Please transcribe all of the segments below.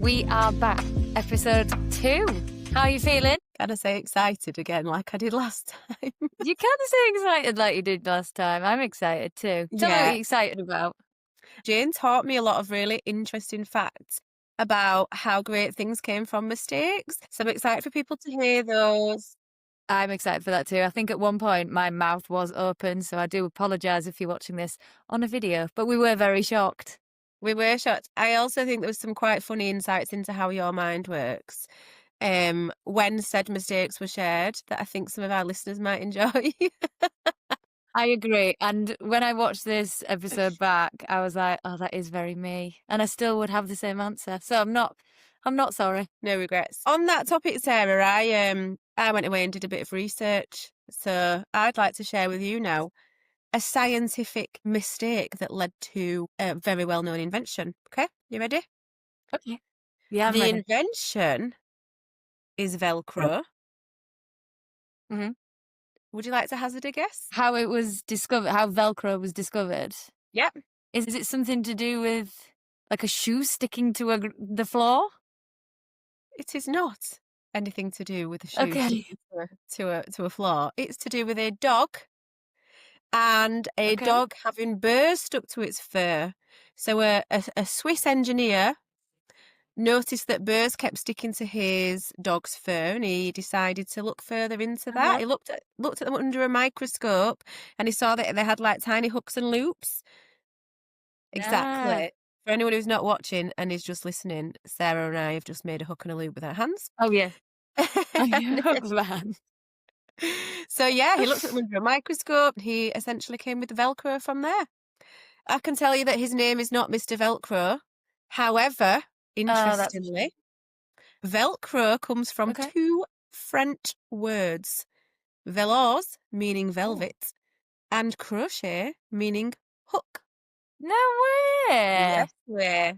We are back, episode 2. How are you feeling? Can I say excited again like I did last time? You can't say excited like you did last time. I'm excited too. Tell me what you're excited about. Jayne taught me a lot of really interesting facts about how great things came from mistakes. So I'm excited for people to hear those. I'm excited for that too. I think at one point my mouth was open, so I do apologise if you're watching this on a video, but we were very shocked. We were shocked. I also think there was some quite funny insights into how your mind works when said mistakes were shared that I think some of our listeners might enjoy. I agree. And when I watched this episode back, I was like, oh, that is very me. And I still would have the same answer. So I'm not sorry. No regrets. On that topic, Sarah, I went away and did a bit of research. So I'd like to share with you now a scientific mistake that led to a very well-known invention. Okay, you ready? Okay. Yeah, I'm the ready. invention is Velcro. Mm-hmm. Would you like to hazard a guess? How it was discovered, how Velcro was discovered? Yep. Is it something to do with like a shoe sticking to the floor? It is not anything to do with a shoe Okay. sticking to a floor. It's to do with a dog and a dog having burrs stuck to its fur. So a Swiss engineer noticed that burrs kept sticking to his dog's fur, and he decided to look further into that. He looked at them under a microscope, and he saw that they had like tiny hooks and loops. Exactly. For anyone who's not watching and is just listening, Sarah and I have just made a hook and a loop with our hands. Oh yeah. Man. So yeah, he looked at them under a microscope. He essentially came with the Velcro from there. I can tell you that his name is not Mr. Velcro. However, interestingly, Velcro comes from two French words. Velours, meaning velvet, and crochet, meaning hook. No way! Yes way.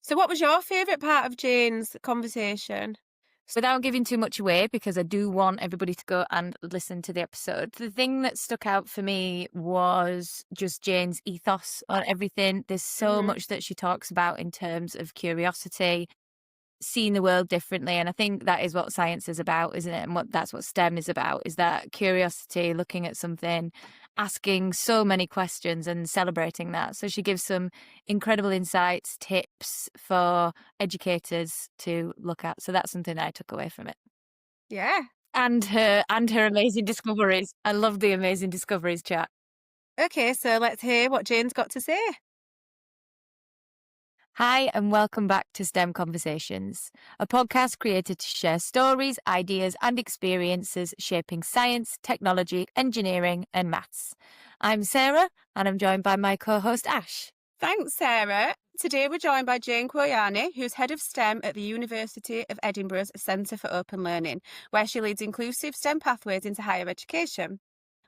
So what was your favourite part of Jayne's conversation? Without giving too much away, because I do want everybody to go and listen to the episode, the thing that stuck out for me was just Jayne's ethos on everything. There's so much that she talks about in terms of curiosity, seeing the world differently. And I think that is what science is about, isn't it? And that's what STEM is about, is that curiosity, looking at something, asking so many questions and celebrating that. So she gives some incredible insights, tips for educators to look at. So that's something I took away from it. Yeah. And her amazing discoveries. I love the amazing discoveries chat. Okay, so let's hear what Jayne's got to say. Hi, and welcome back to STEM Conversations, a podcast created to share stories, ideas, and experiences shaping science, technology, engineering, and maths. I'm Sarah, and I'm joined by my co-host Ash. Thanks, Sarah. Today we're joined by Jayne Quoiani, who's head of STEM at the University of Edinburgh's Centre for Open Learning, where she leads inclusive STEM pathways into higher education.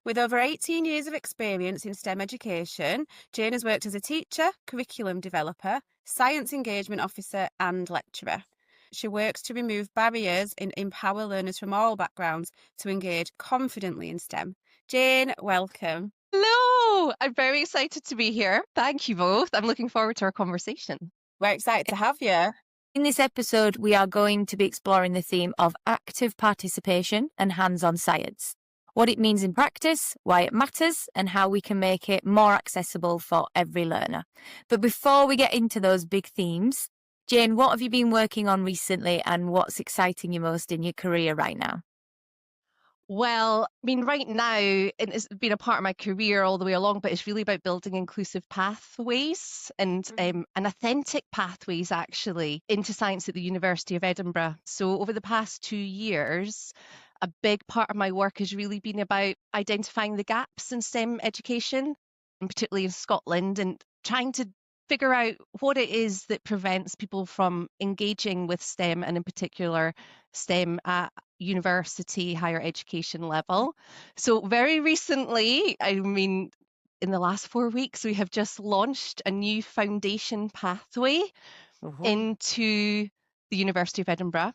With over 18 years of experience in STEM education, Jayne has worked as a teacher, curriculum developer, science engagement officer and lecturer. She works to remove barriers and empower learners from all backgrounds to engage confidently in STEM. Jayne, welcome. Hello! I'm very excited to be here. Thank you both. I'm looking forward to our conversation. We're excited to have you. In this episode, we are going to be exploring the theme of active participation and hands-on science. What it means in practice, why it matters, and how we can make it more accessible for every learner. But before we get into those big themes, Jayne, what have you been working on recently and what's exciting you most in your career right now? Well, I mean, right now, it's been a part of my career all the way along, but it's really about building inclusive pathways and authentic pathways, actually, into science at the University of Edinburgh. So over the past 2 years, a big part of my work has really been about identifying the gaps in STEM education, and particularly in Scotland, and trying to figure out what it is that prevents people from engaging with STEM, and in particular STEM at university higher education level. So very recently, I mean, in the last 4 weeks, we have just launched a new foundation pathway into the University of Edinburgh.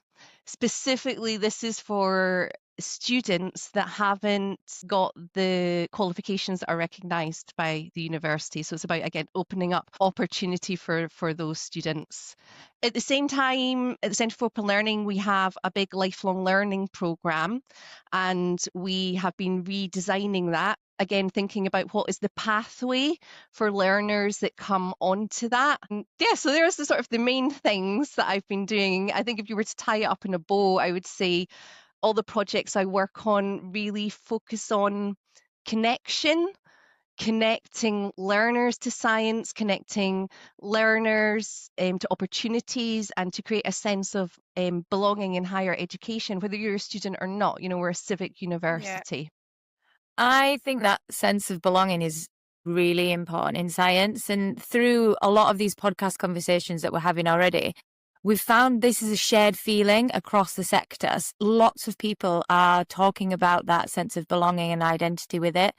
Specifically, this is for students that haven't got the qualifications that are recognised by the university. So it's about, again, opening up opportunity for those students. At the same time, at the Centre for Open Learning, we have a big lifelong learning programme, and we have been redesigning that. Again, thinking about what is the pathway for learners that come onto that. And yeah, so there's the sort of the main things that I've been doing. I think if you were to tie it up in a bow, I would say all the projects I work on really focus on connection, connecting learners to science, connecting learners to opportunities, and to create a sense of belonging in higher education, whether you're a student or not. You know, we're a civic university. I think that sense of belonging is really important in science. And through a lot of these podcast conversations that we're having already, we've found this is a shared feeling across the sectors. Lots of people are talking about that sense of belonging and identity with it.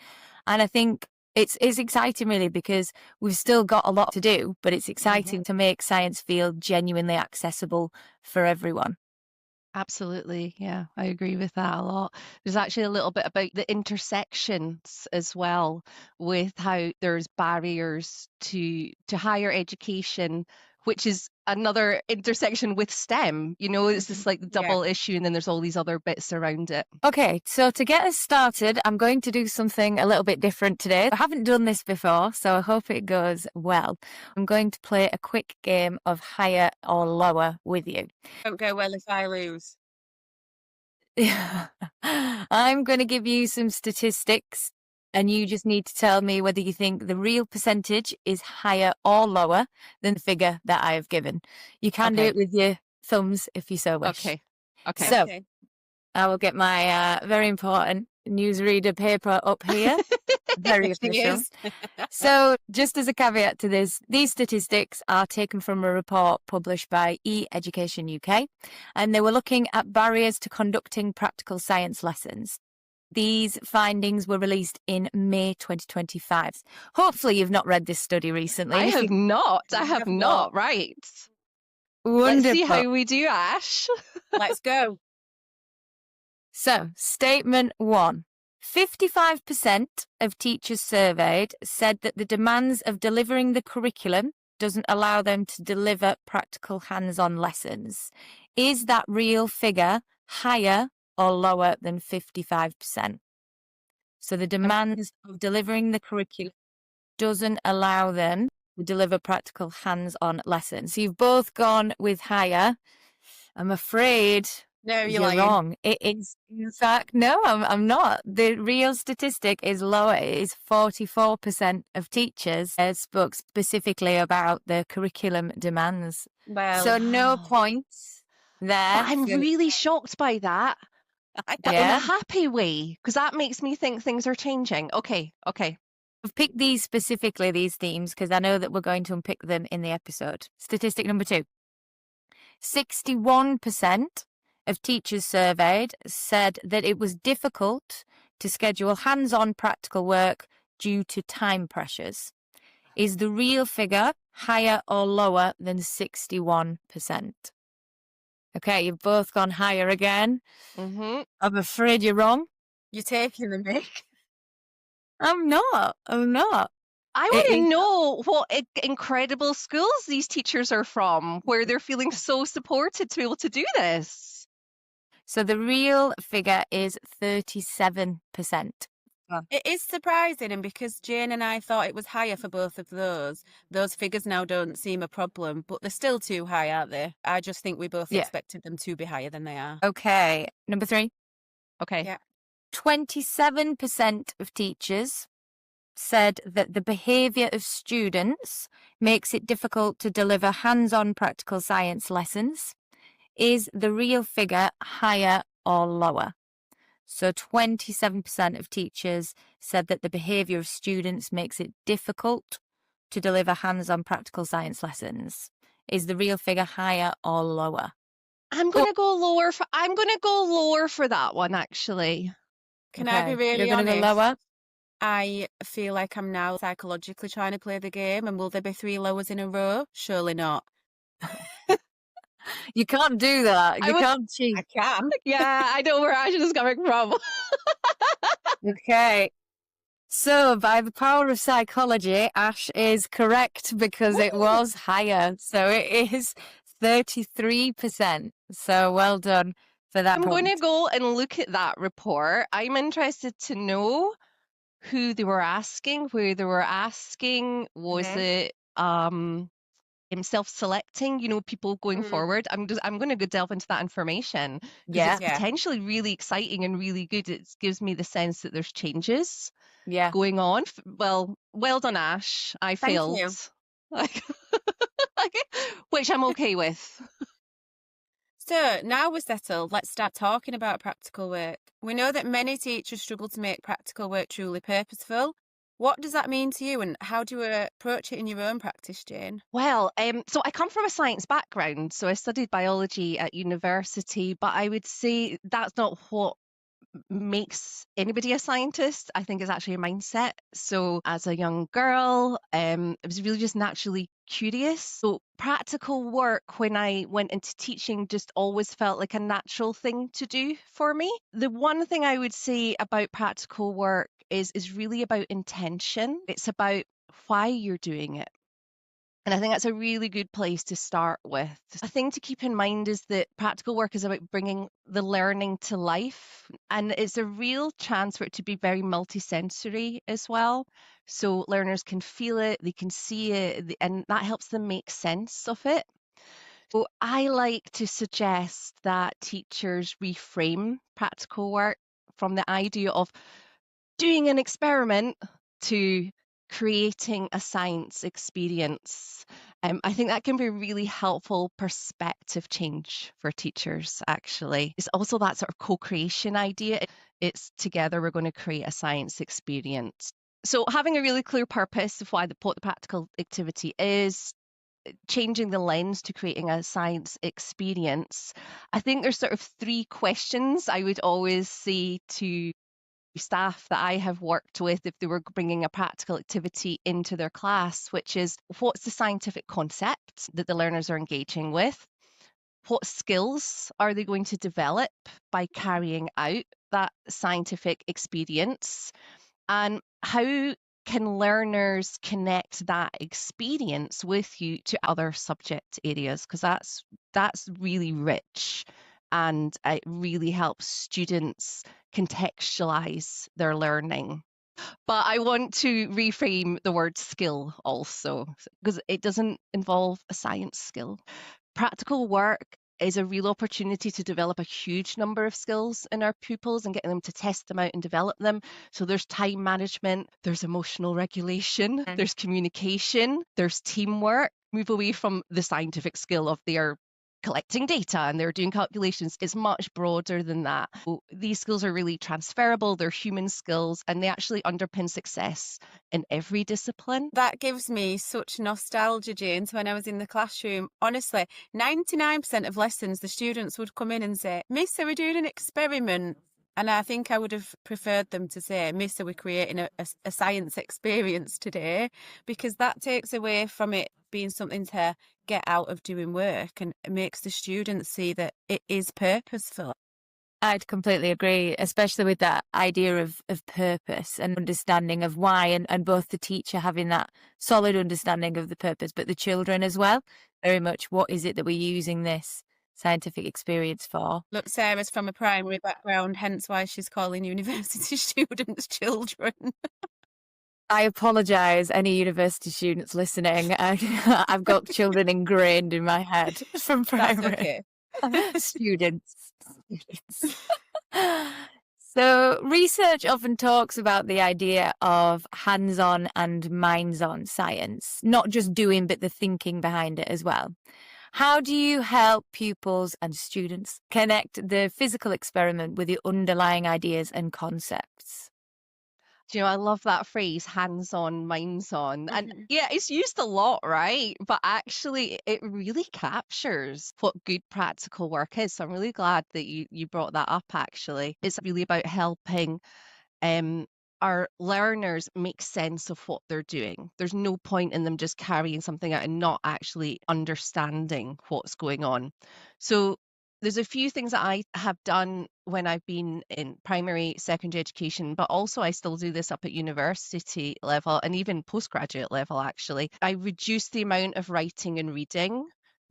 And I think it's exciting, really, because we've still got a lot to do, but it's exciting to make science feel genuinely accessible for everyone. Absolutely. Yeah, I agree with that a lot. There's actually a little bit about the intersections as well, with how there's barriers to higher education, which is another intersection with STEM. You know, it's just like the double issue, and then there's all these other bits around it. Okay, so to get us started, I'm going to do something a little bit different today. I haven't done this before, so I hope it goes well. I'm going to play a quick game of higher or lower with you. Don't go well if I lose. I'm going to give you some statistics, and you just need to tell me whether you think the real percentage is higher or lower than the figure that I have given. You can do it with your thumbs if you so wish. Okay. So I will get my very important newsreader paper up here. Very official. So just as a caveat to this, these statistics are taken from a report published by eEducation UK, and they were looking at barriers to conducting practical science lessons. These findings were released in May 2025. Hopefully you've not read this study recently. I have not. Right. Wonderful. Let's see how we do, Ash. Let's go. So, statement 1. 55% of teachers surveyed said that the demands of delivering the curriculum doesn't allow them to deliver practical hands-on lessons. Is that real figure higher or lower than 55%? So the demands of delivering the curriculum doesn't allow them to deliver practical hands-on lessons. So you've both gone with higher. I'm afraid No, you're wrong. It is, in fact, no, I'm not. The real statistic is lower. It is 44% of teachers spoke specifically about the curriculum demands. Well, so no points there. But I'm really shocked by that. In a happy way, because that makes me think things are changing. Okay. I've picked these specifically, these themes, because I know that we're going to unpick them in the episode. Statistic number 2. 61% of teachers surveyed said that it was difficult to schedule hands-on practical work due to time pressures. Is the real figure higher or lower than 61%? Okay, you've both gone higher again. I'm afraid you're wrong. You're taking the mic. I'm not. I want to know what incredible schools these teachers are from, where they're feeling so supported to be able to do this. So the real figure is 37%. It is surprising, and because Jane and I thought it was higher for both of those figures now don't seem a problem, but they're still too high, aren't they? I just think we both expected them to be higher than they are. Okay, number 3. Okay. Yeah. 27% of teachers said that the behaviour of students makes it difficult to deliver hands-on practical science lessons. Is the real figure higher or lower? So 27% of teachers said that the behaviour of students makes it difficult to deliver hands-on practical science lessons. Is the real figure higher or lower? I'm going to go lower for that one, actually. Can I be really You're honest? Go lower? I feel like I'm now psychologically trying to play the game, and will there be 3 lowers in a row? Surely not. You can't do that. You can't cheat. I can. Yeah, I know where Ash is coming from. Okay. So, by the power of psychology, Ash is correct because it was higher. So it is 33%. So well done for that I'm going to point. go and look at that report. I'm interested to know who they were asking, where they were asking. Was it self-selecting, people going forward? I'm going to go delve into that information because Yeah. it's potentially really exciting and really good. It gives me the sense that there's changes Yeah. going on. Well done, Ash. I Thank failed. you. Which I'm okay with. So now we're settled, let's start talking about practical work. We know that many teachers struggle to make practical work truly purposeful. What does that mean to you, and how do you approach it in your own practice, Jayne? Well, so I come from a science background, so I studied biology at university, but I would say that's not what makes anybody a scientist. I think it's actually a mindset. So as a young girl, I was really just naturally curious. So practical work when I went into teaching just always felt like a natural thing to do for me. The one thing I would say about practical work is really about intention. It's about why you're doing it. And I think that's a really good place to start with. A thing to keep in mind is that practical work is about bringing the learning to life. And it's a real chance for it to be very multisensory as well. So learners can feel it, they can see it, and that helps them make sense of it. So I like to suggest that teachers reframe practical work from the idea of doing an experiment to creating a science experience. I think that can be a really helpful perspective change for teachers, actually. It's also that sort of co-creation idea. It's together we're going to create a science experience. So having a really clear purpose of what the practical activity is, changing the lens to creating a science experience. I think there's sort of 3 questions I would always say to staff that I have worked with if they were bringing a practical activity into their class, which is, what's the scientific concept that the learners are engaging with? What skills are they going to develop by carrying out that scientific experience? And how can learners connect that experience with you to other subject areas? Because that's really rich, and it really helps students contextualize their learning. But I want to reframe the word skill also, because it doesn't involve a science skill. Practical work is a real opportunity to develop a huge number of skills in our pupils and getting them to test them out and develop them. So there's time management, there's emotional regulation, there's communication, there's teamwork. Move away from the scientific skill of their collecting data and they're doing calculations. Is much broader than that. These skills are really transferable, they're human skills, and they actually underpin success in every discipline. That gives me such nostalgia, Jayne, to when I was in the classroom. Honestly, 99% of lessons, the students would come in and say, "Miss, are we doing an experiment?" And I think I would have preferred them to say, "Miss, are we creating a science experience today?" Because that takes away from it being something to get out of doing work, and it makes the students see that it is purposeful. I'd completely agree, especially with that idea of purpose and understanding of why, and both the teacher having that solid understanding of the purpose, but the children as well. Very much, what is it that we're using this scientific experience for? Look, Sarah's from a primary background, hence why she's calling university students children. I apologise, any university students listening. I've got children ingrained in my head from primary. That's okay. Students. So research often talks about the idea of hands-on and minds-on science, not just doing, but the thinking behind it as well. How do you help pupils and students connect the physical experiment with the underlying ideas and concepts? Do you know, I love that phrase, hands-on, minds-on. And yeah, it's used a lot, right? But actually, it really captures what good practical work is. So I'm really glad that you brought that up, actually. It's really about helping our learners make sense of what they're doing. There's no point in them just carrying something out and not actually understanding what's going on. So there's a few things that I have done when I've been in primary, secondary education, but also I still do this up at university level and even postgraduate level, actually. I reduce the amount of writing and reading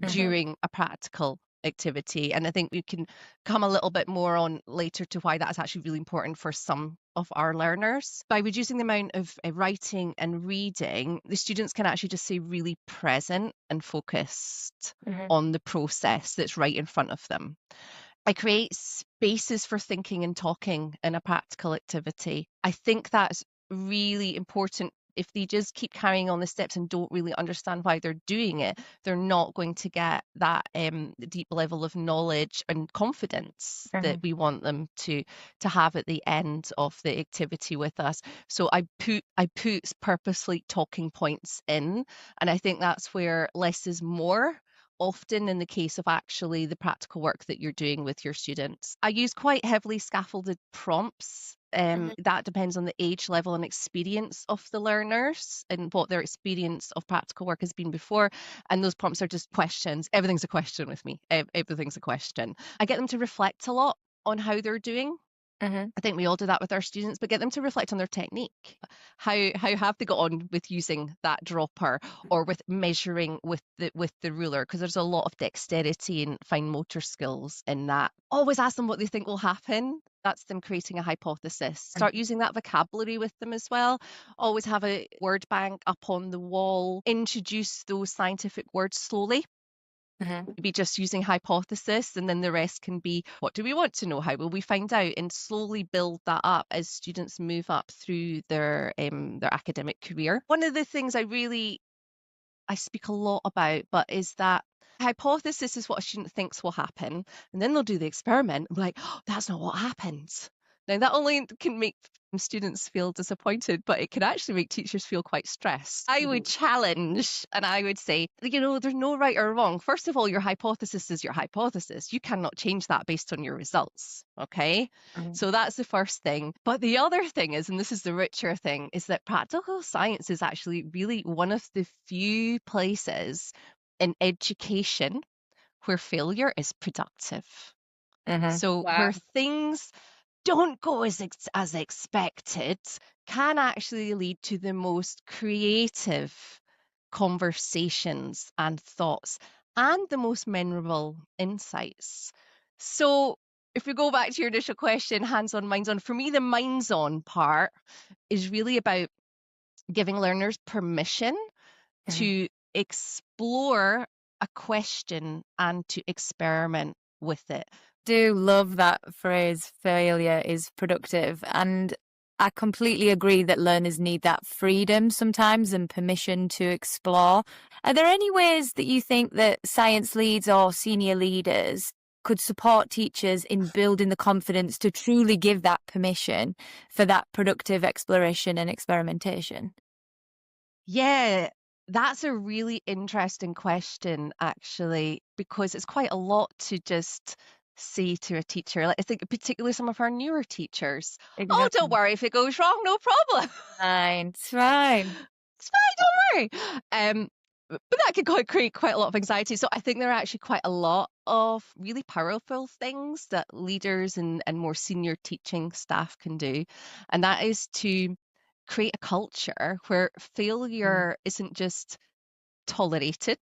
during a practical activity. And I think we can come a little bit more on later to why that's actually really important for some of our learners. By reducing the amount of writing and reading, the students can actually just stay really present and focused on the process that's right in front of them. I create spaces for thinking and talking in a practical activity. I think that's really important. If they just keep carrying on the steps and don't really understand why they're doing it, they're not going to get that deep level of knowledge and confidence that we want them to have at the end of the activity with us. So I put purposely talking points in, and I think that's where less is more. Often in the case of actually the practical work that you're doing with your students. I use quite heavily scaffolded prompts. That depends on the age level and experience of the learners and what their experience of practical work has been before. And those prompts are just questions. Everything's a question with me. Everything's a question. I get them to reflect a lot on how they're doing. I think we all do that with our students, but get them to reflect on their technique. How have they got on with using that dropper or with measuring with the ruler? Because there's a lot of dexterity and fine motor skills in that. Always ask them what they think will happen. That's them creating a hypothesis. Start using that vocabulary with them as well. Always have a word bank up on the wall. Introduce those scientific words slowly. Be just using hypothesis, and then the rest can be, what do we want to know? How will we find out? And slowly build that up as students move up through their academic career. One of the things I speak a lot about, but is that hypothesis is what a student thinks will happen, and then they'll do the experiment and be like, oh, that's not what happens. Now, that only can make students feel disappointed, but it can actually make teachers feel quite stressed. I would challenge and I would say, there's no right or wrong. First of all, your hypothesis is your hypothesis. You cannot change that based on your results, okay? So that's the first thing. But the other thing is, and this is the richer thing, is that practical science is actually really one of the few places in education where failure is productive. So where things don't go as expected can actually lead to the most creative conversations and thoughts and the most memorable insights. So if we go back to your initial question, hands-on, minds-on, for me, the minds-on part is really about giving learners permission to explore a question and to experiment with it. Do love that phrase, failure is productive. And I completely agree that learners need that freedom sometimes and permission to explore. Are there any ways that you think that science leads or senior leaders could support teachers in building the confidence to truly give that permission for that productive exploration and experimentation? Yeah, that's a really interesting question, actually, because it's quite a lot to just say to a teacher. Like, I think particularly some of our newer teachers. Exactly. Oh, don't worry, if it goes wrong, no problem. Fine, it's fine. It's fine, don't worry. But that can create quite a lot of anxiety. So I think there are actually quite a lot of really powerful things that leaders and more senior teaching staff can do. And that is to create a culture where failure isn't just tolerated,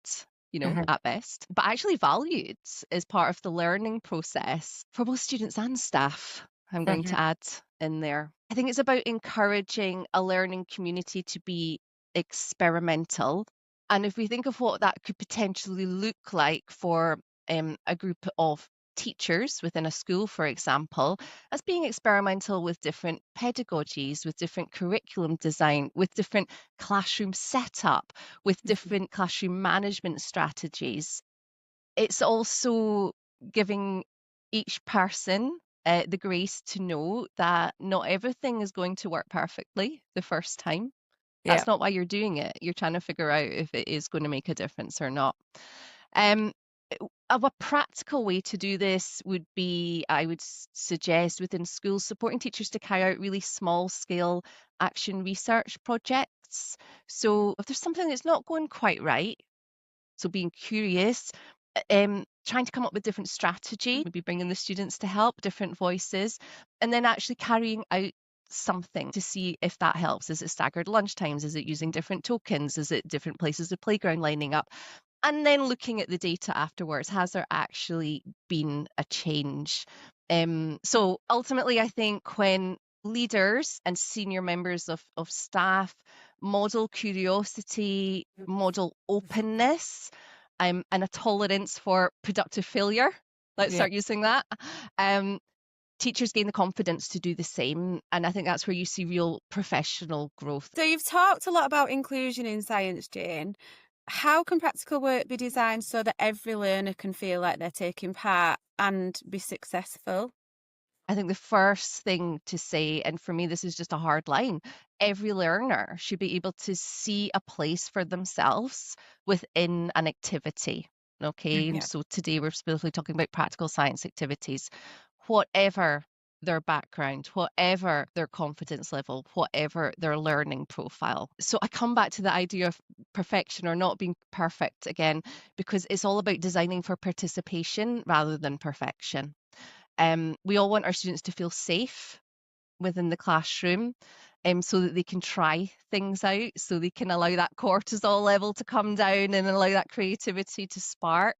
at best, but actually valued as part of the learning process for both students and staff. I'm going to add in there. I think it's about encouraging a learning community to be experimental. And if we think of what that could potentially look like for a group of teachers within a school, for example, as being experimental with different pedagogies, with different curriculum design, with different classroom setup, with different classroom management strategies. It's also giving each person the grace to know that not everything is going to work perfectly the first time. That's not why you're doing it. You're trying to figure out if it is going to make a difference or not. A practical way to do this would be, I would suggest within schools, supporting teachers to carry out really small scale action research projects. So if there's something that's not going quite right, so being curious, trying to come up with different strategy, maybe bringing the students to help, different voices, and then actually carrying out something to see if that helps. Is it staggered lunchtimes? Is it using different tokens? Is it different places of playground lining up? And then looking at the data afterwards, has there actually been a change? So ultimately, I think when leaders and senior members of staff model curiosity, model openness, and a tolerance for productive failure, let's start using that, teachers gain the confidence to do the same. And I think that's where you see real professional growth. So you've talked a lot about inclusion in science, Jayne. How can practical work be designed so that every learner can feel like they're taking part and be successful? I think the first thing to say, and for me, this is just a hard line, every learner should be able to see a place for themselves within an activity. Okay, and so today we're specifically talking about practical science activities. Whatever their background, whatever their confidence level, whatever their learning profile. So I come back to the idea of perfection or not being perfect again, because it's all about designing for participation rather than perfection. We all want our students to feel safe within the classroom, so that they can try things out, so they can allow that cortisol level to come down and allow that creativity to spark.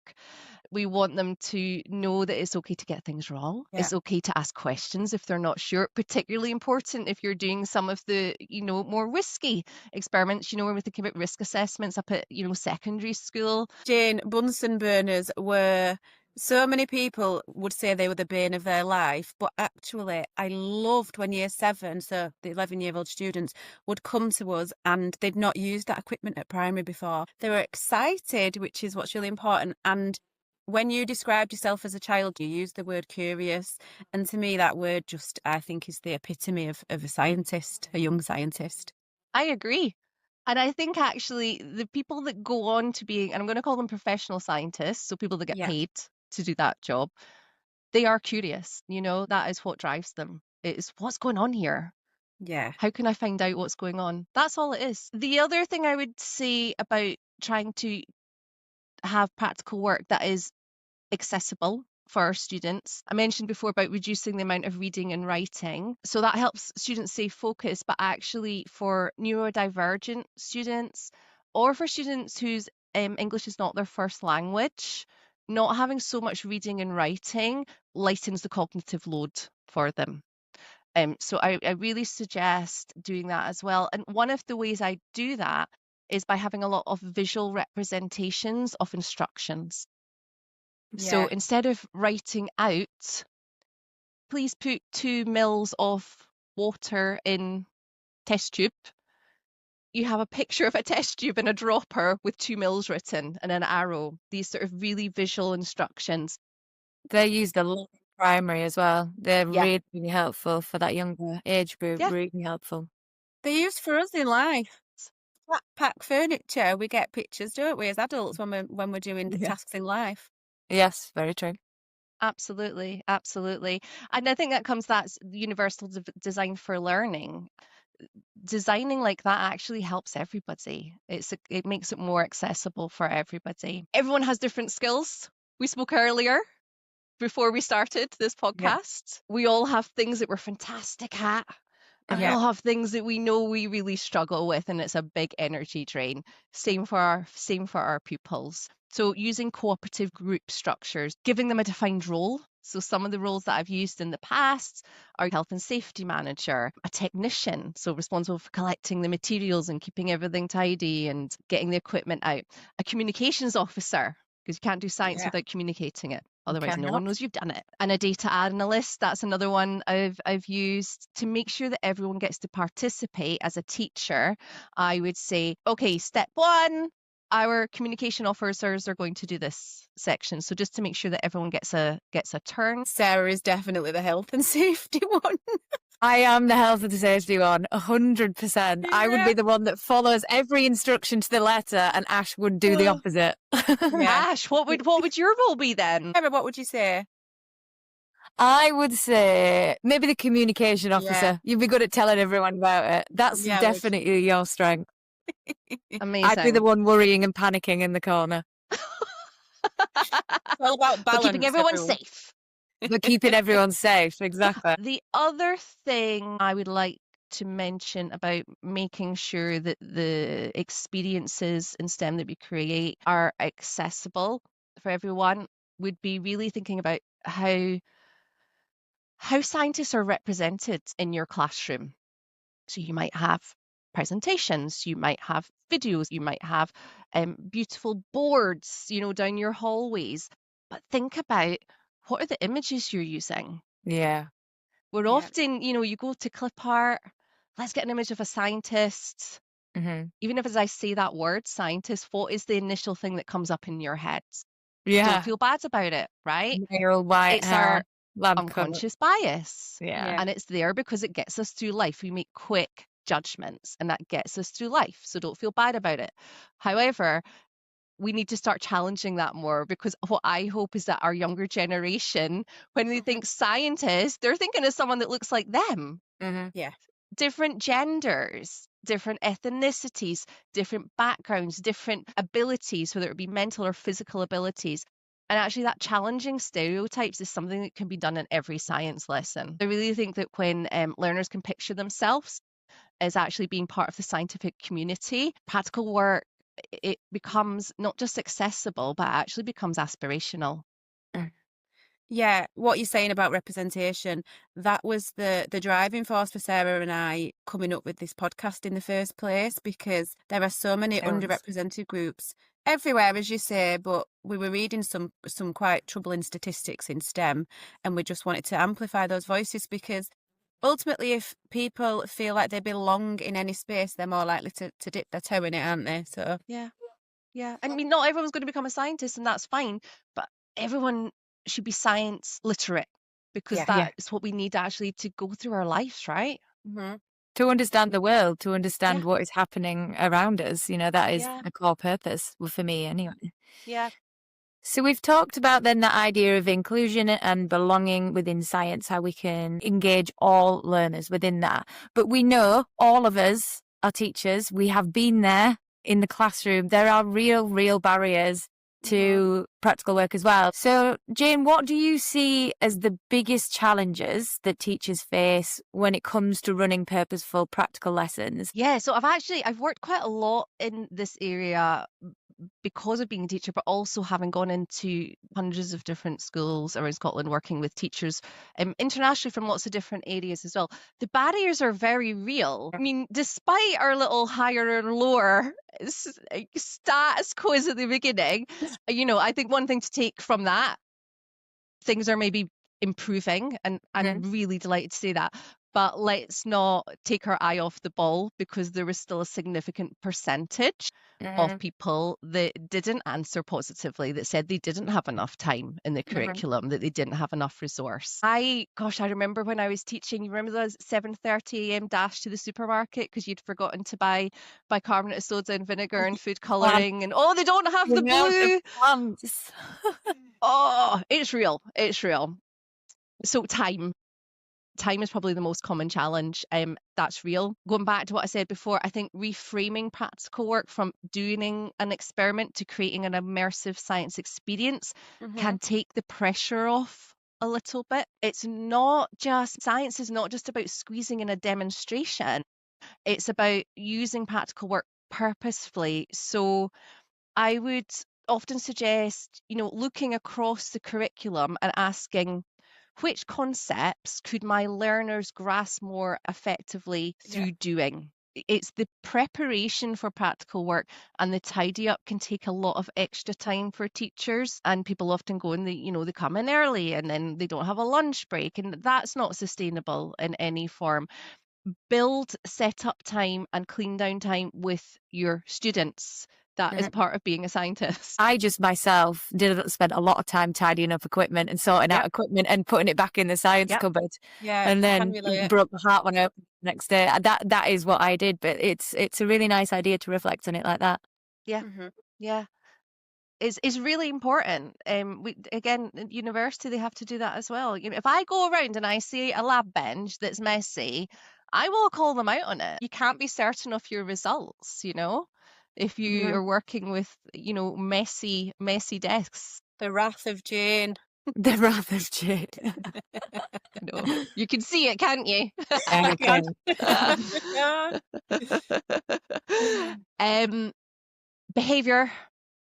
We want them to know that it's okay to get things wrong. It's okay to ask questions if they're not sure, particularly important if you're doing some of the, more risky experiments, when we're thinking about risk assessments up at, secondary school. Jayne, Bunsen burners were, so many people would say they were the bane of their life, but actually I loved when year 7, so the 11-year-old students would come to us and they'd not used that equipment at primary before. They were excited, which is what's really important. And when you described yourself as a child, you used the word curious. And to me, that word just, I think, is the epitome of a scientist, a young scientist. I agree. And I think actually the people that go on to being, and I'm going to call them professional scientists, so people that get paid to do that job, they are curious. That is what drives them. It's what's going on here. Yeah. How can I find out what's going on? That's all it is. The other thing I would say about trying to have practical work that is accessible for our students. I mentioned before about reducing the amount of reading and writing. So that helps students stay focused, but actually for neurodivergent students or for students whose English is not their first language, not having so much reading and writing lightens the cognitive load for them. So I really suggest doing that as well. And one of the ways I do that is by having a lot of visual representations of instructions. So instead of writing out, please put 2 mils of water in test tube. You have a picture of a test tube and a dropper with 2 mils written and an arrow. These sort of really visual instructions. They're used a lot in primary as well. They're really, really helpful for that younger age group, really helpful. They're used for us in life. Flat pack furniture, we get pictures, don't we, as adults when we're doing the tasks in life. Yes, very true. Absolutely, absolutely. And I think that comes, that's universal design for learning. Designing like that actually helps everybody. It makes it more accessible for everybody. Everyone has different skills. We spoke earlier before we started this podcast. We all have things that we're fantastic at. And we all have things that we know we really struggle with, and it's a big energy drain. Same for our pupils. So using cooperative group structures, giving them a defined role. So some of the roles that I've used in the past are health and safety manager, a technician, so responsible for collecting the materials and keeping everything tidy and getting the equipment out, a communications officer, because you can't do science without communicating it. Otherwise, no one knows you've done it. And a data analyst, that's another one I've used to make sure that everyone gets to participate. As a teacher, I would say, okay, step 1, our communication officers are going to do this section. So just to make sure that everyone gets a turn. Sarah is definitely the health and safety one. I am the health and safety one, 100%. I would be the one that follows every instruction to the letter, and Ash would do the opposite. Yeah. Ash, what would your role be then? Sarah, what would you say? I would say maybe the communication officer. Yeah. You'd be good at telling everyone about it. That's Yeah, I would. definitely your strength. Amazing. I'd be the one worrying and panicking in the corner, It's all about balance. But keeping everyone everyone. safe. but keeping everyone safe. Exactly. The other thing I would like to mention about making sure that the experiences in STEM that we create are accessible for everyone would be really thinking about how scientists are represented in your classroom. So you might have presentations, you might have videos, you might have beautiful boards, down your hallways. But think about, what are the images you're using? Yeah. We're Yeah. often, you go to clip art, let's get an image of a scientist. Mm-hmm. Even if as I say that word, scientist, what is the initial thing that comes up in your head? Yeah. Don't feel bad about it, right? Male, white It's hair, our lab coat. unconscious bias. Yeah. And it's there because it gets us through life. We make quick judgments and that gets us through life. So don't feel bad about it. However, we need to start challenging that more, because what I hope is that our younger generation, when they think scientist, they're thinking of someone that looks like them. Mm-hmm. Yeah. Different genders, different ethnicities, different backgrounds, different abilities, whether it be mental or physical abilities. And actually that challenging stereotypes is something that can be done in every science lesson. I really think that when learners can picture themselves as actually being part of the scientific community, practical work, it becomes not just accessible, but actually becomes aspirational. Yeah, what you're saying about representation, that was the driving force for Sarah and I coming up with this podcast in the first place, because there are so many underrepresented groups everywhere, as you say, but we were reading some quite troubling statistics in STEM, and we just wanted to amplify those voices, because ultimately if people feel like they belong in any space, they're more likely to dip their toe in it, aren't they? So Yeah. I mean, not everyone's going to become a scientist, and that's fine, but everyone should be science literate, because Yeah. that's what we need actually to go through our lives, right? Mm-hmm. To understand the world, to understand what is happening around us, that is a core purpose, well, for me anyway. Yeah. So we've talked about then the idea of inclusion and belonging within science, how we can engage all learners within that. But we know all of us are teachers. We have been there in the classroom. There are real barriers to practical work as well. So Jayne, what do you see as the biggest challenges that teachers face when it comes to running purposeful practical lessons? Yeah, so I've worked quite a lot in this area because of being a teacher, but also having gone into hundreds of different schools around Scotland, working with teachers internationally from lots of different areas as well. The barriers are very real. I mean, despite our little higher and lower status quos at the beginning, I think one thing to take from that, things are maybe improving, and I'm really delighted to say that. But let's not take our eye off the ball, because there was still a significant percentage of people that didn't answer positively, that said they didn't have enough time in the curriculum, that they didn't have enough resource. I remember when I was teaching, you remember those 7:30 a.m. dash to the supermarket because you'd forgotten to buy bicarbonate of soda and vinegar and food colouring, and they don't have the blue. Oh, it's real. So time is probably the most common challenge. That's real. Going back to what I said before, I think reframing practical work from doing an experiment to creating an immersive science experience can take the pressure off a little bit. Science is not just about squeezing in a demonstration. It's about using practical work purposefully. So I would often suggest, looking across the curriculum and asking, which concepts could my learners grasp more effectively through doing? It's the preparation for practical work, and the tidy up can take a lot of extra time for teachers, and people often go and they come in early and then they don't have a lunch break, and that's not sustainable in any form. Build setup time and clean down time with your students. that is part of being a scientist. I just myself did spend a lot of time tidying up equipment and sorting out equipment and putting it back in the science cupboard. Yeah, and then it broke my heart when I opened it the next day. That is what I did, but it's a really nice idea to reflect on it like that. Yeah, yeah. Is really important. Again, at university they have to do that as well. You know, if I go around and I see a lab bench that's messy, I will call them out on it. You can't be certain of your results, you know, if you are working with, you know, messy desks. The wrath of Jayne. The wrath of Jayne. No, you can see it, can't you? Behavior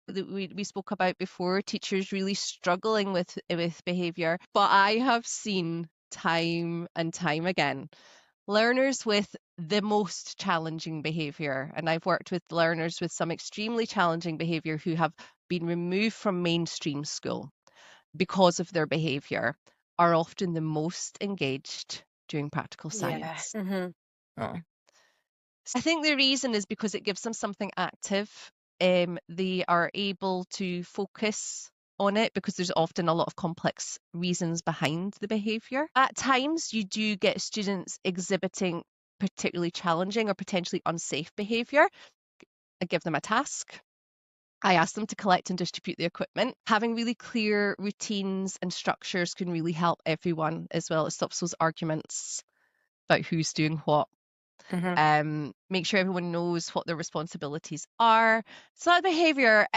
that we spoke about before, teachers really struggling with behavior, but I have seen time and time again learners with the most challenging behavior, and I've worked with learners with some extremely challenging behavior who have been removed from mainstream school because of their behavior, are often the most engaged doing practical science. I think the reason is because it gives them something active. They are able to focus on it because there's often a lot of complex reasons behind the behavior. At times, you do get students exhibiting particularly challenging or potentially unsafe behavior. I give them a task. I ask them to collect and distribute the equipment. Having really clear routines and structures can really help everyone as well. It stops those arguments about who's doing what. Make sure everyone knows what their responsibilities are. So that behavior,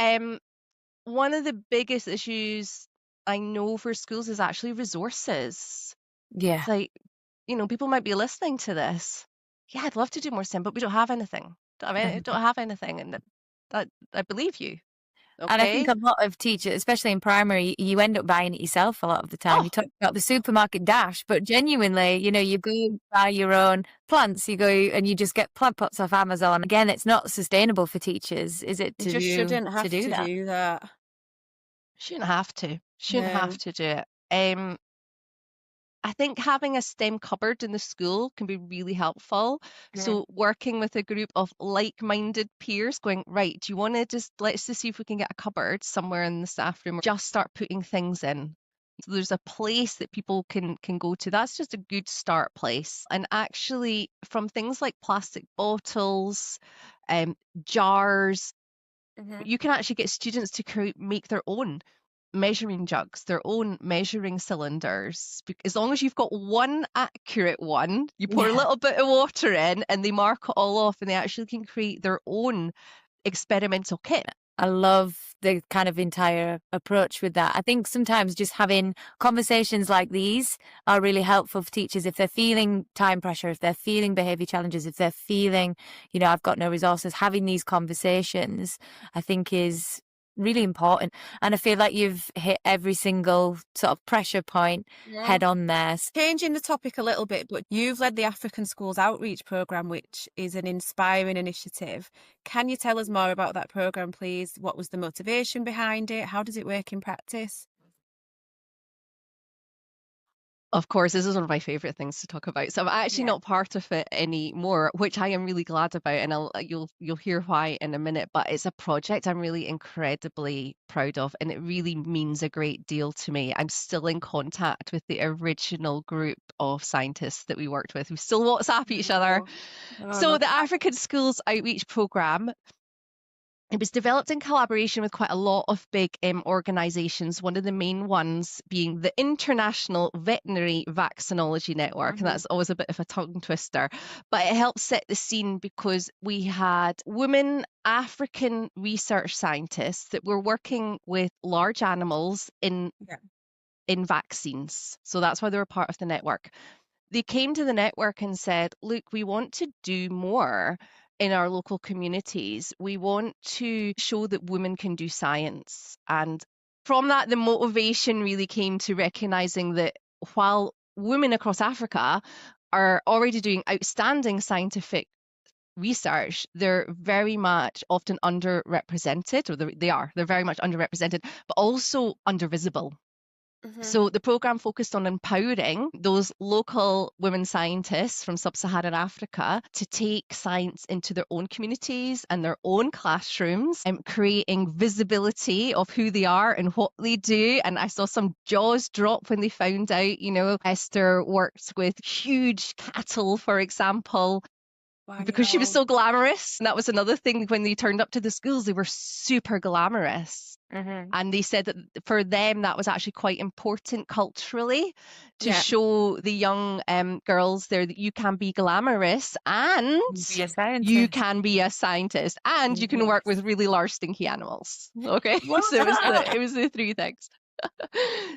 one of the biggest issues I know for schools is actually resources. Yeah. It's like, you know, people might be listening to this. Yeah, I'd love to do more STEM, but we don't have anything. I don't have anything, and that I believe you. Okay. And I think a lot of teachers, especially in primary, you end up buying it yourself a lot of the time. You talk about the supermarket dash, but genuinely, you know, you go buy your own plants, you go and you just get plant pots off Amazon. Again, it's not sustainable for teachers, is it? You just shouldn't have to do that. Shouldn't have to. Shouldn't have to do it. I think having a STEM cupboard in the school can be really helpful. So working with a group of like-minded peers going, right, do you want to let's just see if we can get a cupboard somewhere in the staff room, or just start putting things in. So there's a place that people can go to. That's just a good start place. And actually from things like plastic bottles, jars, you can actually get students to make their own measuring jugs, their own measuring cylinders. As long as you've got one accurate one, you pour a little bit of water in and they mark it all off, and they actually can create their own experimental kit. I love the kind of entire approach with that. I think sometimes just having conversations like these are really helpful for teachers if they're feeling time pressure, if they're feeling behaviour challenges, if they're feeling, you know, I've got no resources. Having these conversations, I think, is really important, and I feel like you've hit every single sort of pressure point head on there. Changing the topic a little bit, but you've led the African Schools Outreach Programme, which is an inspiring initiative. Can you tell us more about that programme, please? What was the motivation behind it? How does it work in practice? Of course, this is one of my favourite things to talk about. So I'm actually not part of it anymore, which I am really glad about, and you'll hear why in a minute. But it's a project I'm really incredibly proud of, and it really means a great deal to me. I'm still in contact with the original group of scientists that we worked with. We still WhatsApp each other. So the African Schools Outreach Programme, it was developed in collaboration with quite a lot of big organisations, one of the main ones being the International Veterinary Vaccinology Network, and that's always a bit of a tongue twister, but it helped set the scene because we had women African research scientists that were working with large animals in vaccines. So that's why they were part of the network. They came to the network and said, look, we want to do more in our local communities. We want to show that women can do science. And from that, the motivation really came to recognizing that while women across Africa are already doing outstanding scientific research, they're very much often underrepresented, or they're very much underrepresented, but also undervisible. So the program focused on empowering those local women scientists from sub-Saharan Africa to take science into their own communities and their own classrooms, and creating visibility of who they are and what they do. And I saw some jaws drop when they found out, Esther works with huge cattle, for example, because she was so glamorous. And that was another thing. When they turned up to the schools, they were super glamorous. And they said that for them, that was actually quite important culturally to show the young girls there that you can be glamorous and you can be a scientist and you can work with really large stinky animals. Okay, so it was the three things.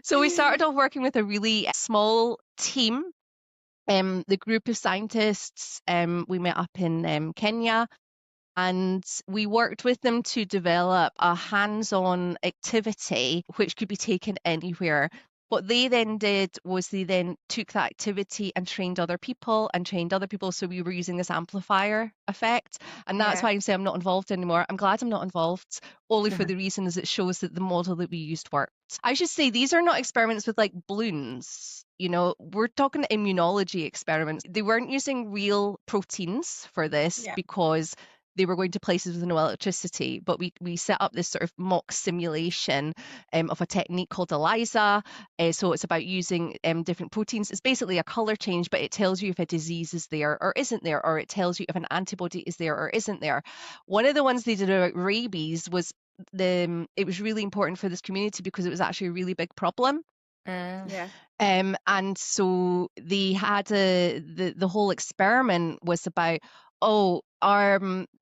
So we started off working with a really small team. The group of scientists, we met up in Kenya. And we worked with them to develop a hands-on activity which could be taken anywhere. What they then did was they then took that activity and trained other people. So we were using this amplifier effect. And that's why I say I'm not involved anymore. I'm glad I'm not involved, only for the reason is it shows that the model that we used worked. I should say these are not experiments with like balloons. We're talking immunology experiments. They weren't using real proteins for this because they were going to places with no electricity, but we set up this sort of mock simulation of a technique called ELISA. So it's about using different proteins. It's basically a color change, but it tells you if a disease is there or isn't there, or it tells you if an antibody is there or isn't there. One of the ones they did about rabies was it was really important for this community because it was actually a really big problem. And so they had the whole experiment was about,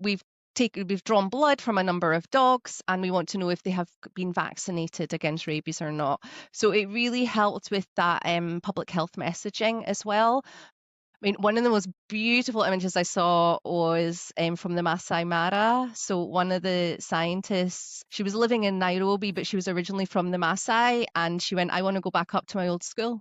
we've drawn blood from a number of dogs and we want to know if they have been vaccinated against rabies or not. So it really helped with that public health messaging as well. I mean, one of the most beautiful images I saw was from the Masai Mara. So one of the scientists, she was living in Nairobi, but she was originally from the Masai, and she went, I want to go back up to my old school.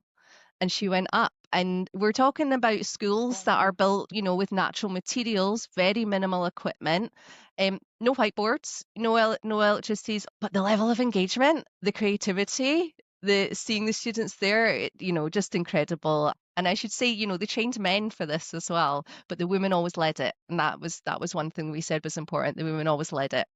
And she went up. And we're talking about schools that are built, with natural materials, very minimal equipment, no whiteboards, no electricities, but the level of engagement, the creativity, seeing the students there, just incredible. And I should say, they trained men for this as well, but the women always led it. And that was one thing we said was important. The women always led it.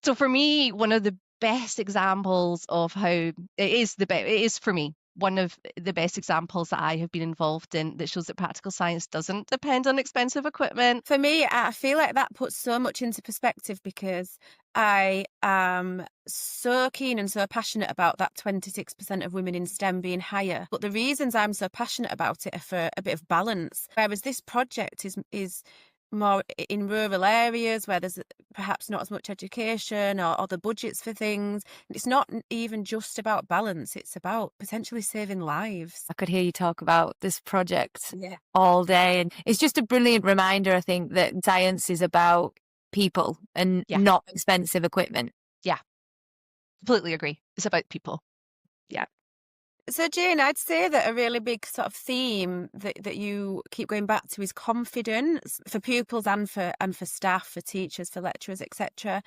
So for me, one of the best examples of how it is for me, one of the best examples that I have been involved in that shows that practical science doesn't depend on expensive equipment. For me, I feel like that puts so much into perspective because I am so keen and so passionate about that 26% of women in STEM being higher. But the reasons I'm so passionate about it are for a bit of balance. Whereas this project is more in rural areas where there's perhaps not as much education or the budgets for things. It's not even just about balance, it's about potentially saving lives. I could hear you talk about this project all day, and it's just a brilliant reminder, I think, that science is about people and not expensive equipment. Yeah, completely agree. It's about people. Yeah. So Jayne, I'd say that a really big sort of theme that you keep going back to is confidence for pupils and for staff, for teachers, for lecturers, etc.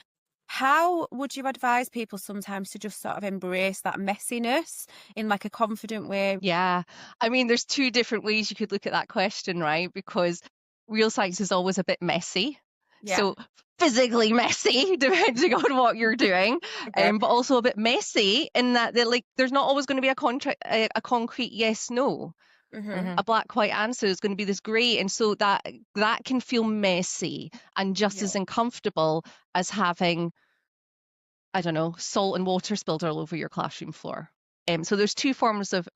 How would you advise people sometimes to just sort of embrace that messiness in like a confident way? Yeah, I mean, there's two different ways you could look at that question, right? Because real science is always a bit messy. Yeah. So physically messy, depending on what you're doing, but also a bit messy in that there's not always going to be a concrete yes, no. A black white answer is going to be this grey, and so that can feel messy and just as uncomfortable as having, I don't know, salt and water spilled all over your classroom floor. So there's two forms of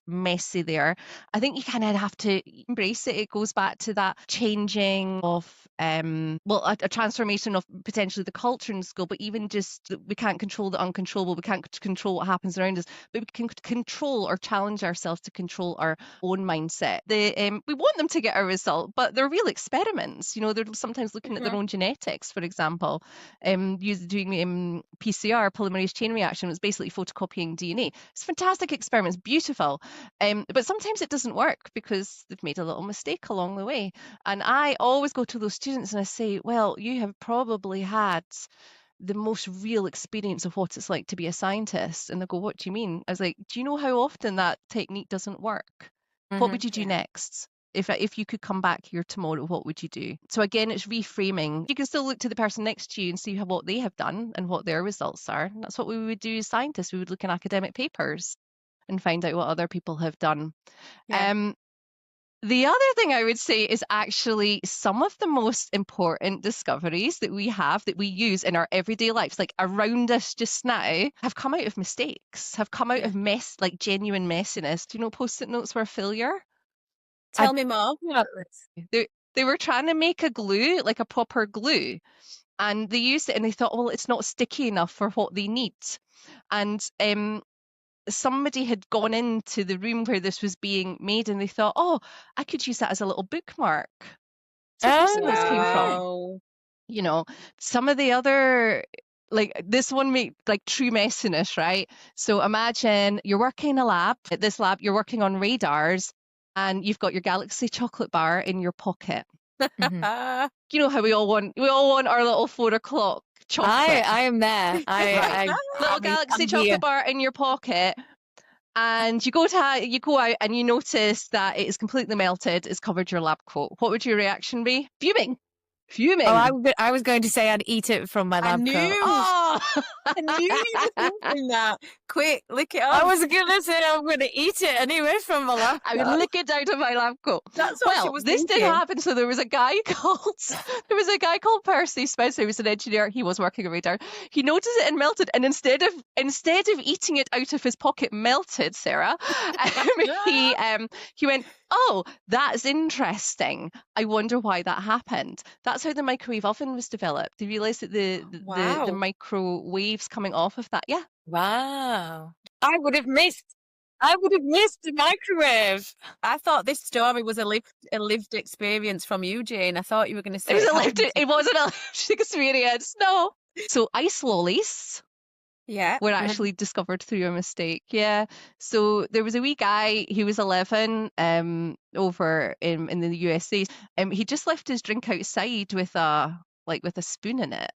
messy there. I think you kind of have to embrace it. It goes back to that changing of a transformation of potentially the culture in school, but even just we can't control the uncontrollable. We can't control what happens around us, but we can control or challenge ourselves to control our own mindset. We want them to get a result, but they're real experiments. They're sometimes looking at their own genetics, for example, doing PCR, polymerase chain reaction. It's basically photocopying DNA. It's fantastic experiments, beautiful. But sometimes it doesn't work because they've made a little mistake along the way. And I always go to those students and I say, well, you have probably had the most real experience of what it's like to be a scientist. And they go, what do you mean? I was like, do you know how often that technique doesn't work? What would you do next? If you could come back here tomorrow, what would you do? So again, it's reframing. You can still look to the person next to you and see what they have done and what their results are. And that's what we would do as scientists. We would look in academic papers and find out what other people have done. Yeah. The other thing I would say is actually some of the most important discoveries that we have that we use in our everyday lives, like around us just now, have come out of mistakes, have come out of mess, like genuine messiness. Do you know Post-it notes were a failure? Tell me more. They were trying to make a glue, like a proper glue, and they used it and they thought, well, it's not sticky enough for what they need. And somebody had gone into the room where this was being made and they thought, oh, I could use that as a little bookmark. So Post-it came from. You know, some of the other, like this one made like true messiness, right? So imagine you're working in a lab. At this lab, you're working on radars and you've got your Galaxy chocolate bar in your pocket. You know how we all want our little 4 o'clock chocolate. I am there. Little Galaxy chocolate bar in your pocket, and you go out and you notice that it is completely melted. It's covered your lab coat. What would your reaction be? Fuming. Oh, I was going to say I'd eat it from my lab coat. Oh, I knew you were thinking that. Quick, lick it off. I was going to say I'm going to eat it anyway from my lab coat. I would lick it out of my lab coat. That's what she was this thinking. did happen. So there was a guy called Percy Spencer. He was an engineer. He was working on radar. He noticed it and melted, and instead of eating it out of his pocket, melted, Sarah. He went, oh, that's interesting. I wonder why that happened. That's how the microwave oven was developed. Do you realise that the microwaves coming off of that? Yeah. Wow. I would have missed the microwave. I thought this story was a lived experience from you, Jayne. I thought you were going to say it wasn't a lived experience. No. So ice lollies. Yeah. Were actually discovered through a mistake. Yeah. So there was a wee guy, he was 11, over in the USA. He just left his drink outside with a spoon in it.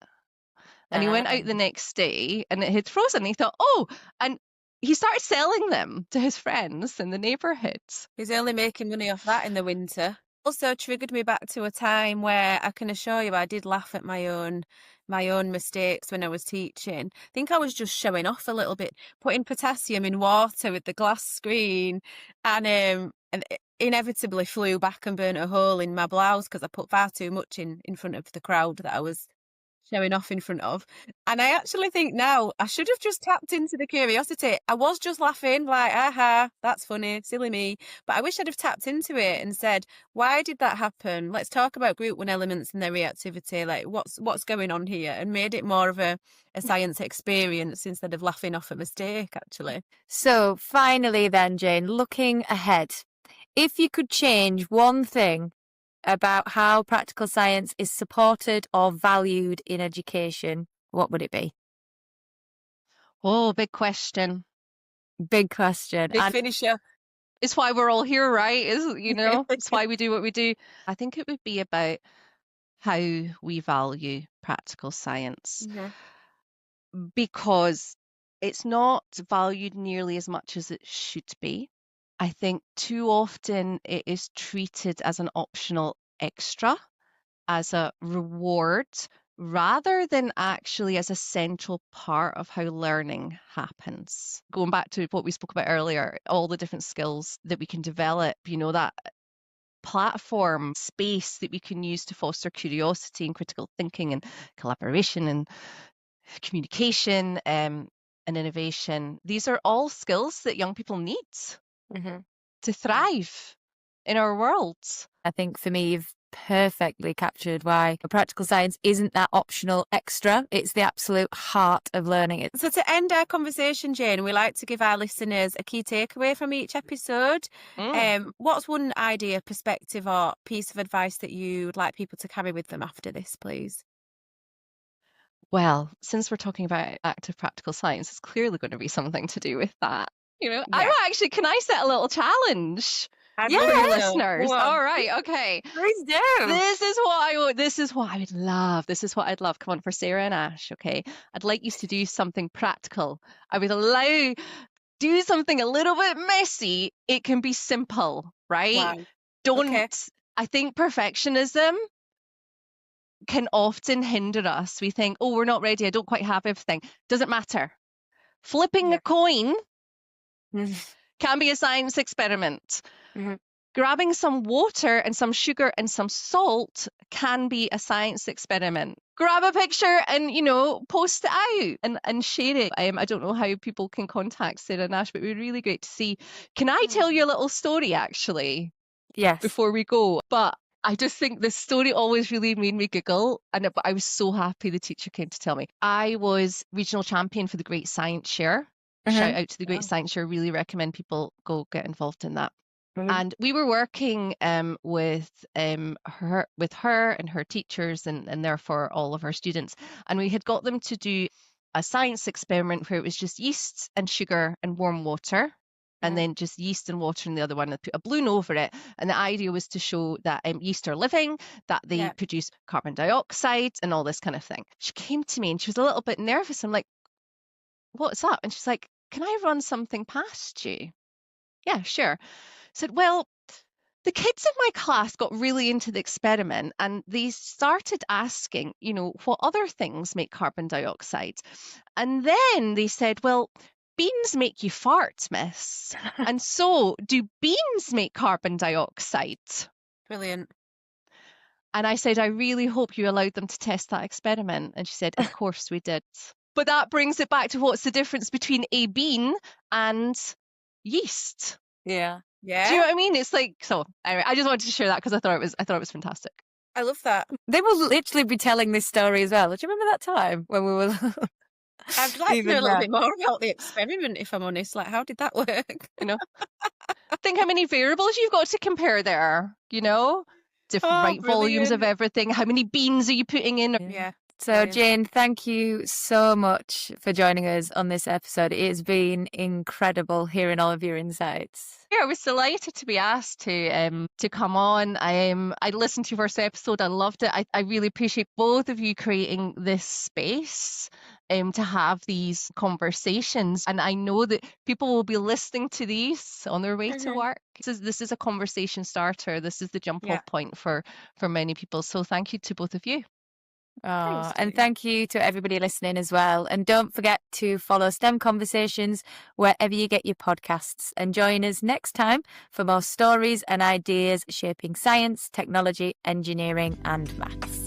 And he went out the next day and it had frozen. He thought, oh, and he started selling them to his friends in the neighbourhood. He's only making money off that in the winter. Also triggered me back to a time where I can assure you I did laugh at my own mistakes when I was teaching. I think I was just showing off a little bit, putting potassium in water with the glass screen, and it inevitably flew back and burnt a hole in my blouse because I put far too much in front of the crowd that I was showing off in front of. And I actually think now I should have just tapped into the curiosity. I was just laughing like, aha, that's funny, silly me. But I wish I'd have tapped into it and said, why did that happen? Let's talk about group 1 elements and their reactivity. Like what's going on here? And made it more of a science experience instead of laughing off a mistake, actually. So finally then, Jayne, looking ahead, if you could change one thing about how practical science is supported or valued in education, what would it be? Oh, big question. Big question. Big finisher. It's why we're all here, right? It's why we do what we do. I think it would be about how we value practical science. Because it's not valued nearly as much as it should be. I think too often it is treated as an optional extra, as a reward, rather than actually as a central part of how learning happens. Going back to what we spoke about earlier, all the different skills that we can develop, that platform space that we can use to foster curiosity and critical thinking and collaboration and communication and innovation. These are all skills that young people need to thrive in our world. I think for me, you've perfectly captured why practical science isn't that optional extra. It's the absolute heart of learning. So to end our conversation, Jayne, we like to give our listeners a key takeaway from each episode. What's one idea, perspective or piece of advice that you'd like people to carry with them after this, please? Well, since we're talking about active practical science, it's clearly going to be something to do with that. Can I set a little challenge? I'd Yeah. love for to your know. listeners. Go on. All right, okay. Please do. This is what I would love. This is what I'd love. Come on, for Sarah and Ash, okay? I'd like you to do something practical. I would do something a little bit messy. It can be simple, right? Wow. Don't, Okay. I think perfectionism can often hinder us. We think, oh, we're not ready. I don't quite have everything. Doesn't matter. Flipping Yeah. a coin Mhm. can be a science experiment. Mhm. Grabbing some water and some sugar and some salt can be a science experiment. Grab a picture and, post it out and share it. I don't know how people can contact Sarah and Ash, but it would be really great to see. Can I tell you a little story, actually, Yes. before we go? But I just think this story always really made me giggle. But I was so happy the teacher came to tell me. I was regional champion for the Great Science Share. Shout out to the Great Science Share. Really recommend people go get involved in that. And we were working with her and her teachers and therefore all of her students. And we had got them to do a science experiment where it was just yeast and sugar and warm water, and then just yeast and water in the other one, and put a balloon over it. And the idea was to show that yeast are living, that they produce carbon dioxide and all this kind of thing. She came to me and she was a little bit nervous. I'm like, what's up? And she's like, can I run something past you? Yeah, sure. Said, well, the kids in my class got really into the experiment and they started asking, what other things make carbon dioxide? And then they said, well, beans make you fart, miss. And so do beans make carbon dioxide? Brilliant. And I said, I really hope you allowed them to test that experiment. And she said, of course we did. But that brings it back to what's the difference between a bean and yeast. Yeah. Yeah. Do you know what I mean? It's like, so anyway, I just wanted to share that because I thought it was fantastic. I love that. They will literally be telling this story as well. Do you remember that time when we were? I'd like to know a little bit more about the experiment, if I'm honest. Like, how did that work? Think how many variables you've got to compare there, different volumes of everything. How many beans are you putting in? Yeah. So, Jayne, thank you so much for joining us on this episode. It's been incredible hearing all of your insights. Yeah, I was delighted to be asked to come on. I listened to your first episode. I loved it. I really appreciate both of you creating this space to have these conversations. And I know that people will be listening to these on their way to work. This is a conversation starter. This is the jump off point for many people. So thank you to both of you. And thank you to everybody listening as well. And don't forget to follow STEM Conversations wherever you get your podcasts, and join us next time for more stories and ideas shaping science, technology, engineering and maths.